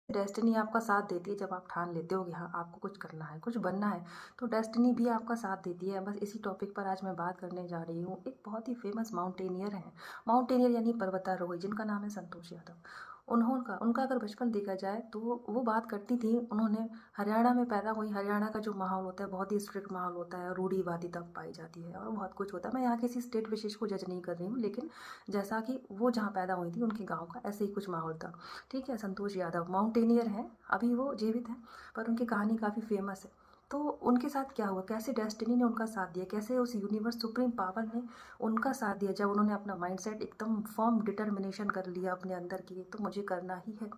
Destiny आपका साथ देती है जब आप ठान लेते हो कि हाँ आपको कुछ करना है, कुछ बनना है, तो डेस्टिनी भी आपका साथ देती है। बस इसी टॉपिक पर आज मैं बात करने जा रही हूँ। एक बहुत ही फेमस माउंटेनियर हैं, माउंटेनियर यानी पर्वतारोही, जिनका नाम है संतोष यादव। उन्होंने उनका अगर बचपन देखा जाए तो वो बात करती थी, उन्होंने हरियाणा में पैदा हुई। हरियाणा का जो माहौल होता है बहुत ही स्ट्रिक्ट माहौल होता है, रूढ़िवादी तब पाई जाती है और बहुत कुछ होता है। मैं यहाँ किसी स्टेट विशेष को जज नहीं कर रही हूँ, लेकिन जैसा कि वो जहाँ पैदा हुई थी उनके गाँव का ऐसे ही कुछ माहौल था। ठीक है, संतोष यादव माउंटेनियर हैं, अभी वो जीवित हैं, पर उनकी कहानी काफ़ी फेमस है। तो उनके साथ क्या हुआ, कैसे डेस्टिनी ने उनका साथ दिया, कैसे उस यूनिवर्स सुप्रीम पावर ने उनका साथ दिया, जब उन्होंने अपना माइंडसेट एकदम फर्म डिटर्मिनेशन कर लिया अपने अंदर की, तो मुझे करना ही है,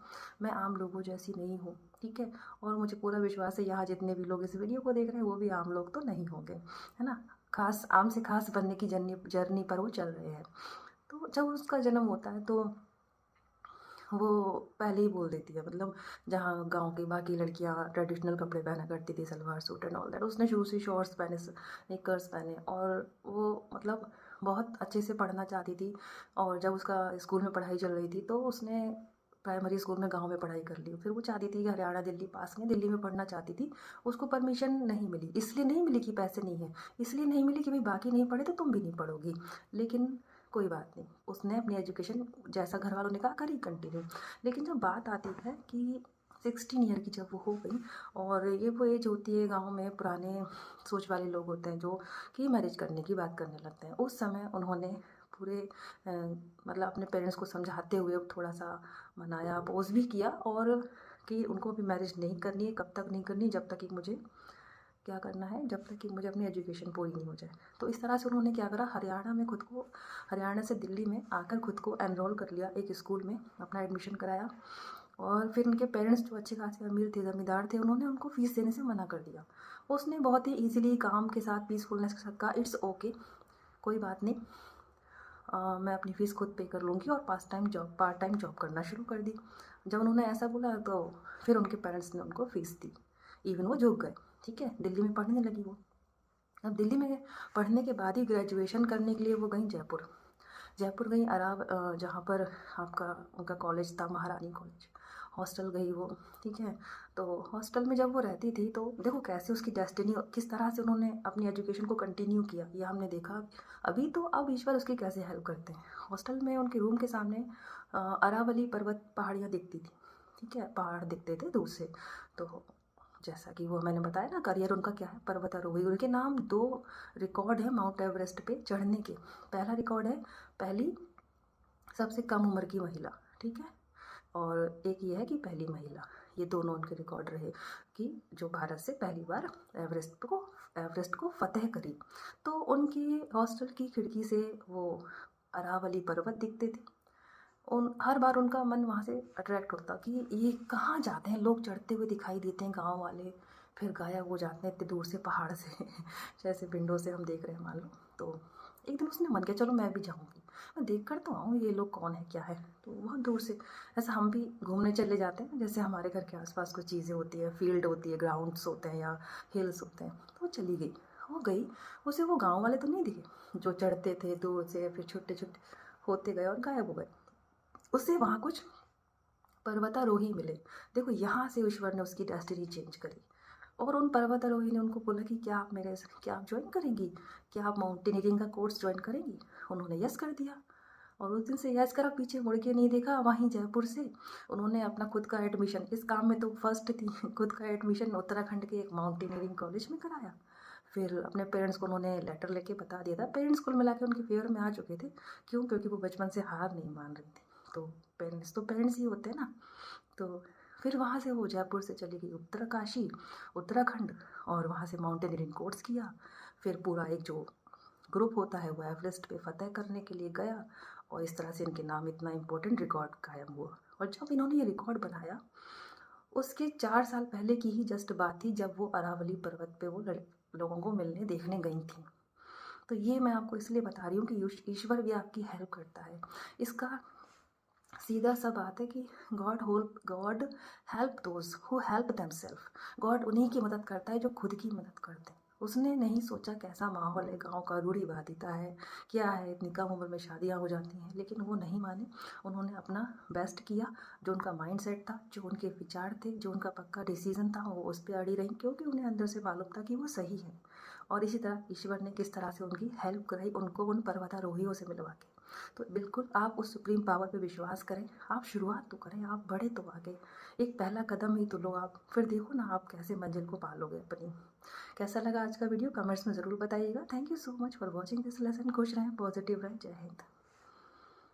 मैं आम लोगों जैसी नहीं हूँ। ठीक है, और मुझे पूरा विश्वास है यहाँ जितने भी लोग इस वीडियो को देख रहे हैं वो भी आम लोग तो नहीं होंगे, है ना। खास आम से खास बनने की जर्नी पर वो चल रहे हैं। तो जब उसका जन्म होता है तो वो पहले ही बोल देती है, मतलब जहाँ गांव की बाकी लड़कियाँ ट्रेडिशनल कपड़े पहना करती थी, salwar suit and all that, उसने शुरू से शॉर्ट्स पहने, निकर्स पहने, और वो मतलब बहुत अच्छे से पढ़ना चाहती थी। और जब उसका स्कूल में पढ़ाई चल रही थी तो उसने प्राइमरी स्कूल में गांव में पढ़ाई कर ली। फिर वो चाहती थी कि हरियाणा दिल्ली पास में, दिल्ली में पढ़ना चाहती थी। उसको परमिशन नहीं मिली, इसलिए नहीं मिली कि पैसे नहीं है, इसलिए नहीं मिली कि भाई बाकी नहीं पढ़े तो तुम भी नहीं पढ़ोगी। लेकिन कोई बात नहीं, उसने अपनी एजुकेशन जैसा घर वालों ने कहा करी कंटिन्यू। लेकिन जब बात आती है कि 16 ईयर की जब वो हो गई, और ये वो एज होती है गांव में पुराने सोच वाले लोग होते हैं जो कि मैरिज करने की बात करने लगते हैं, उस समय उन्होंने पूरे मतलब अपने पेरेंट्स को समझाते हुए थोड़ा सा मनाया, अपोज भी किया, और कि उनको भी मैरिज नहीं करनी है, कब तक नहीं करनी, जब तक कि मुझे क्या करना है, जब तक कि मुझे अपनी एजुकेशन पूरी नहीं हो जाए। तो इस तरह से उन्होंने क्या करा, हरियाणा में खुद को, हरियाणा से दिल्ली में आकर खुद को एनरोल कर लिया एक स्कूल में, अपना एडमिशन कराया। और फिर उनके पेरेंट्स जो अच्छे खासे अमीर थे, ज़मींदार थे, उन्होंने उनको फ़ीस देने से मना कर दिया। उसने बहुत ही ईजिली काम के साथ, पीसफुलनेस के साथ कहा इट्स ओके, कोई बात नहीं, मैं अपनी फ़ीस खुद पे कर लूँगी, और पार्ट टाइम जॉब करना शुरू कर दी। जब उन्होंने ऐसा बोला तो फिर उनके पेरेंट्स ने उनको फ़ीस दी, इवन वो झुक गए। ठीक है, दिल्ली में पढ़ने लगी वो। अब दिल्ली में पढ़ने के बाद ही ग्रेजुएशन करने के लिए वो गई जयपुर। जयपुर गई जहाँ पर आपका उनका कॉलेज था, महारानी कॉलेज। हॉस्टल गई वो। ठीक है, तो हॉस्टल में जब वो रहती थी तो देखो कैसे उसकी डेस्टिनी, किस तरह से उन्होंने अपनी एजुकेशन को कंटिन्यू किया, ये हमने देखा अभी। तो अब ईश्वर उसकी कैसे हेल्प करते हैं। हॉस्टल में उनके रूम के सामने अरावली पर्वत पहाड़ियाँ दिखती थी। ठीक है, पहाड़ दिखते थे दूर से। तो जैसा कि वो मैंने बताया ना, करियर उनका क्या है, पर्वतारोही। उनके नाम 2 रिकॉर्ड है माउंट एवरेस्ट पे चढ़ने के। पहला रिकॉर्ड है पहली सबसे कम उम्र की महिला। ठीक है, और एक ये है कि पहली महिला, ये दोनों उनके रिकॉर्ड रहे कि जो भारत से पहली बार एवरेस्ट को फतेह करी। तो उनकी हॉस्टल की खिड़की से वो अरावली पर्वत दिखते थे। उन हर बार उनका मन वहाँ से अट्रैक्ट होता कि ये कहाँ जाते हैं लोग, चढ़ते हुए दिखाई देते हैं गांव वाले, फिर गायब हो जाते हैं इतने दूर से पहाड़ से जैसे विंडो से हम देख रहे हैं मान लो। तो एक दिन उसने मन किया चलो मैं भी जाऊँगी, मैं देख कर तो आऊँ ये लोग कौन है क्या है। तो बहुत दूर से ऐसा हम भी घूमने चले जाते हैं, जैसे हमारे घर के आसपास कुछ चीज़ें होती है, फील्ड होती है, ग्राउंड्स होते हैं या हिल्स होते हैं, तो वो चली गई। वो गई, उसे वो गाँव वाले तो नहीं दिखे जो चढ़ते थे दूर से, फिर छोटे छोटे होते गए और गायब हो गए। उससे वहाँ कुछ पर्वतारोही मिले। देखो यहाँ से ईश्वर ने उसकी डेस्टिनी चेंज करी। और उन पर्वतारोही ने उनको बोला कि क्या आप ज्वाइन करेंगी, क्या आप माउंटेनियरिंग का कोर्स ज्वाइन करेंगी। उन्होंने यस कर दिया, और उस दिन से यस करा, पीछे मुड़ के नहीं देखा। वहीं जयपुर से उन्होंने अपना खुद का एडमिशन, इस काम में तो फर्स्ट थी, खुद का एडमिशन उत्तराखंड के एक माउंटेनियरिंग कॉलेज में कराया। फिर अपने पेरेंट्स को उन्होंने लेटर लेके बता दिया था। पेरेंट्स कुल मिला के उनके फेवर में आ चुके थे। क्यों? क्योंकि वो बचपन से हार नहीं मान रही थी। तो पेरेंट्स ही होते हैं ना। तो फिर वहाँ से वो जयपुर से चली गई उत्तरकाशी, उत्तराखंड, और वहाँ से माउंटेनियरिंग कोर्स किया। फिर पूरा एक जो ग्रुप होता है वो एवरेस्ट पे फतेह करने के लिए गया, और इस तरह से इनके नाम इतना इम्पोर्टेंट रिकॉर्ड कायम हुआ। और जब इन्होंने ये रिकॉर्ड बनाया, उसके 4 साल पहले की ही जस्ट बात थी, जब वो अरावली पर्वत पे वो लोगों को मिलने देखने गई थी। तो ये मैं आपको इसलिए बता रही हूँ कि ईश्वर भी आपकी हेल्प करता है। इसका सीधा सा बात है कि God help those who help themselves. God उन्हीं की मदद करता है जो खुद की मदद करते हैं। उसने नहीं सोचा कैसा माहौल है गाँव का, रूढ़िवादिता है, क्या है, इतनी कम उम्र में शादियाँ हो जाती हैं, लेकिन वो नहीं माने। उन्होंने अपना बेस्ट किया, जो उनका माइंडसेट था, जो उनके विचार थे, जो उनका पक्का डिसीज़न था, वो उस पे अड़ी रहीं, क्योंकि उन्हें अंदर से मालूम था कि वो सही है। और इसी तरह ईश्वर ने किस तरह से उनकी हेल्प कराई, उनको उन पर्वतारोहियों से मिलवा के। तो बिल्कुल आप उस सुप्रीम पावर पे विश्वास करें, आप शुरुआत तो करें, आप बढ़े तो आगे। एक पहला कदम ही तो लो आप, फिर देखो ना आप कैसे मंजिल को पालोगे अपनी। कैसा लगा आज का वीडियो कमेंट्स में ज़रूर बताइएगा। Thank you so much for watching this lesson. खुश रहें, पॉजिटिव रहें। जय हिंद।